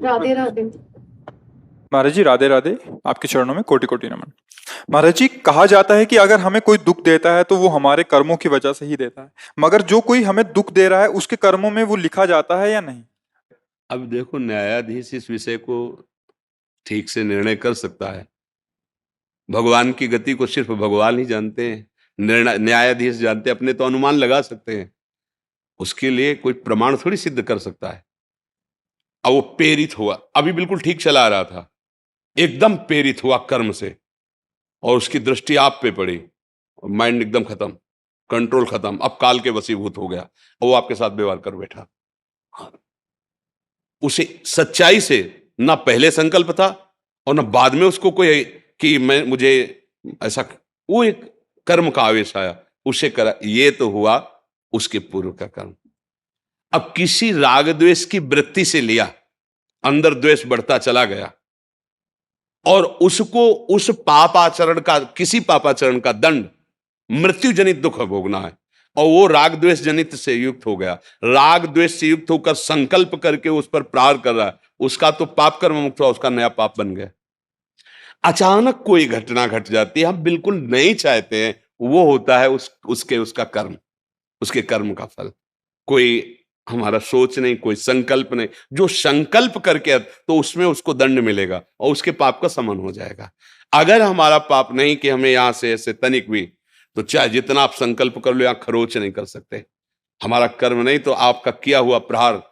राधे राधे। महाराज जी राधे राधे। आपके चरणों में कोटि कोटि नमन। महाराज जी, कहा जाता है कि अगर हमें कोई दुख देता है तो वो हमारे कर्मों की वजह से ही देता है, मगर जो कोई हमें दुख दे रहा है उसके कर्मों में वो लिखा जाता है या नहीं? अब देखो, न्यायाधीश इस विषय को ठीक से निर्णय कर सकता है। भगवान की गति को सिर्फ भगवान ही जानते हैं, निर्णय न्यायाधीश जानते हैं। अपने तो अनुमान लगा सकते हैं, उसके लिए कोई प्रमाण थोड़ी सिद्ध कर सकता है। अब वो प्रेरित हुआ, अभी बिल्कुल ठीक चला आ रहा था, एकदम प्रेरित हुआ कर्म से, और उसकी दृष्टि आप पे पड़ी, और माइंड एकदम खत्म, कंट्रोल खत्म, अब काल के वशीभूत हो गया, और वो आपके साथ व्यवहार कर बैठा। उसे सच्चाई से ना पहले संकल्प था और ना बाद में उसको कोई कि मैं मुझे ऐसा, वो एक कर्म का आवेश आया, उसे करा, ये तो हुआ उसके पूर्व का कर्म। अब किसी राग द्वेष की वृत्ति से लिया, अंदर द्वेष बढ़ता चला गया, और उसको उस पापाचरण का, किसी पापाचरण का दंड मृत्यु जनित दुख भोगना है, और वो राग द्वेष जनित से युक्त हो गया, राग द्वेष से युक्त होकर संकल्प करके उस पर प्रहार कर रहा है, उसका तो पाप कर्म मुक्त हुआ, उसका नया पाप बन गया। अचानक कोई घटना घट जाती है, हम बिल्कुल नहीं चाहते हैं, वो होता है उसका कर्म, उसके कर्म का फल। कोई हमारा सोच नहीं, कोई संकल्प नहीं, जो संकल्प करके तो उसमें उसको दंड मिलेगा और उसके पाप का समन हो जाएगा। अगर हमारा पाप नहीं कि हमें यहां से ऐसे तनिक भी, तो चाहे जितना आप संकल्प कर लो, यहां खरोच नहीं कर सकते। हमारा कर्म नहीं तो आपका किया हुआ प्रहार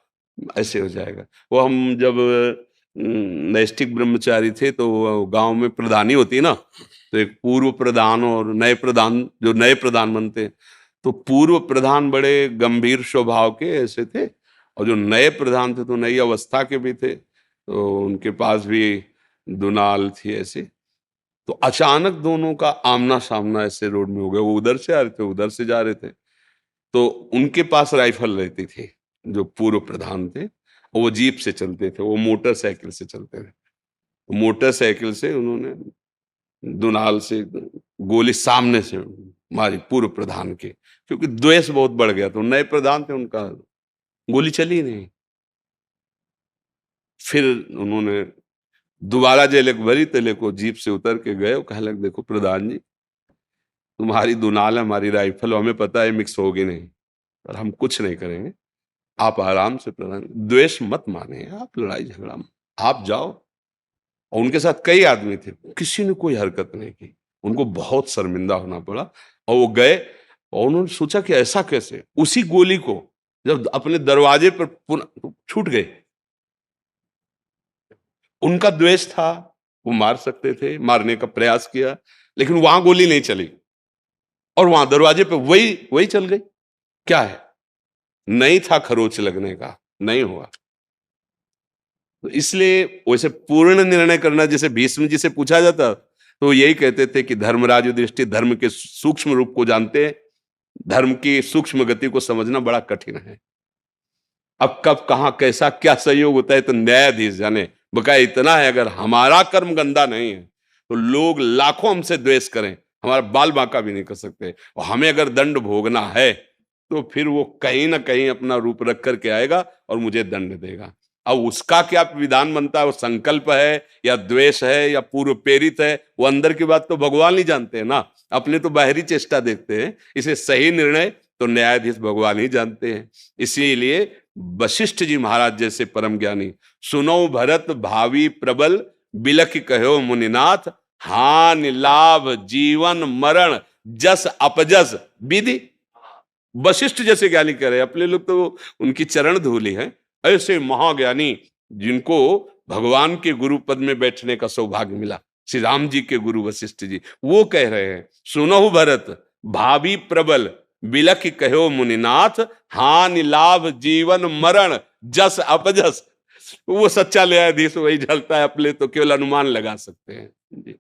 ऐसे हो जाएगा। वो हम जब नैष्ठिक ब्रह्मचारी थे तो गांव में प्रधानी होती है ना, तो एक पूर्व प्रधान और नए प्रधान, जो नए प्रधान बनते हैं, तो पूर्व प्रधान बड़े गंभीर स्वभाव के ऐसे थे, और जो नए प्रधान थे तो नई अवस्था के भी थे, तो उनके पास भी दुनाल थी ऐसे। तो अचानक दोनों का आमना सामना ऐसे रोड में हो गया, वो उधर से आ रहे थे, उधर से जा रहे थे, तो उनके पास राइफल रहती थी, जो पूर्व प्रधान थे, और वो जीप से चलते थे, वो मोटरसाइकिल से चलते थे। मोटरसाइकिल से उन्होंने दुनाल से गोली सामने से मारी पूर्व प्रधान के, क्योंकि द्वेष बहुत बढ़ गया, तो नए प्रधान थे, उनका गोली चली नहीं। फिर उन्होंने दोबारा जेल भरी, तेले को जीप से उतर के गए, कहने लगे देखो प्रधान जी, तुम्हारी दुनाल है, हमारी राइफल, हमें पता है मिक्स होगी नहीं, पर हम कुछ नहीं करेंगे, आप आराम से, प्रधान द्वेष मत माने, आप लड़ाई झगड़ा आप जाओ। और उनके साथ कई आदमी थे, किसी ने कोई हरकत नहीं की, उनको बहुत शर्मिंदा होना पड़ा, और वो गए, और उन्होंने सोचा कि ऐसा कैसे, उसी गोली को जब अपने दरवाजे पर पुनः छूट गए, उनका द्वेष था, वो मार सकते थे, मारने का प्रयास किया, लेकिन वहां गोली नहीं चली, और वहां दरवाजे पे वही वही चल गई। क्या है, नहीं था खरोच लगने का, नहीं हुआ। तो इसलिए वैसे पूर्ण निर्णय करना, जैसे भीष्म जी से पूछा जाता तो यही कहते थे कि धर्मराज युधिष्ठिर धर्म के सूक्ष्म रूप को जानते हैं, धर्म की सूक्ष्म गति को समझना बड़ा कठिन है। अब कब कहां कैसा क्या सहयोग होता है तो न्यायाधीश जाने। बकाया इतना है, अगर हमारा कर्म गंदा नहीं है तो लोग लाखों हमसे द्वेष करें, हमारा बाल बांका भी नहीं कर सकते, और हमें अगर दंड भोगना है तो फिर वो कहीं ना कहीं अपना रूप रख करके आएगा और मुझे दंड देगा। अब उसका क्या विधान बनता है, वो संकल्प है या द्वेष है या पूर्व प्रेरित है, वो अंदर की बात तो भगवान ही जानते हैं ना, अपने तो बाहरी चेष्टा देखते हैं। इसे सही निर्णय तो न्यायाधीश भगवान ही जानते हैं। इसीलिए वशिष्ठ जी महाराज जैसे परम ज्ञानी, सुनो भरत भावी प्रबल, बिलख कहो मुनिनाथ, हान लाभ जीवन मरण जस अपजस विधि। वशिष्ठ जैसे ज्ञानी कह रहे, अपने लोग तो उनकी चरण धूली है, ऐसे महाज्ञानी जिनको भगवान के गुरु पद में बैठने का सौभाग्य मिला, श्री राम जी के गुरु वशिष्ठ जी, वो कह रहे हैं सुनहु भरत भावी प्रबल, बिलख कहो मुनिनाथ, हानि लाभ जीवन मरण जस अपजस। वो सच्चा न्यायाधीश वही झलता है, अपने तो केवल अनुमान लगा सकते हैं जी।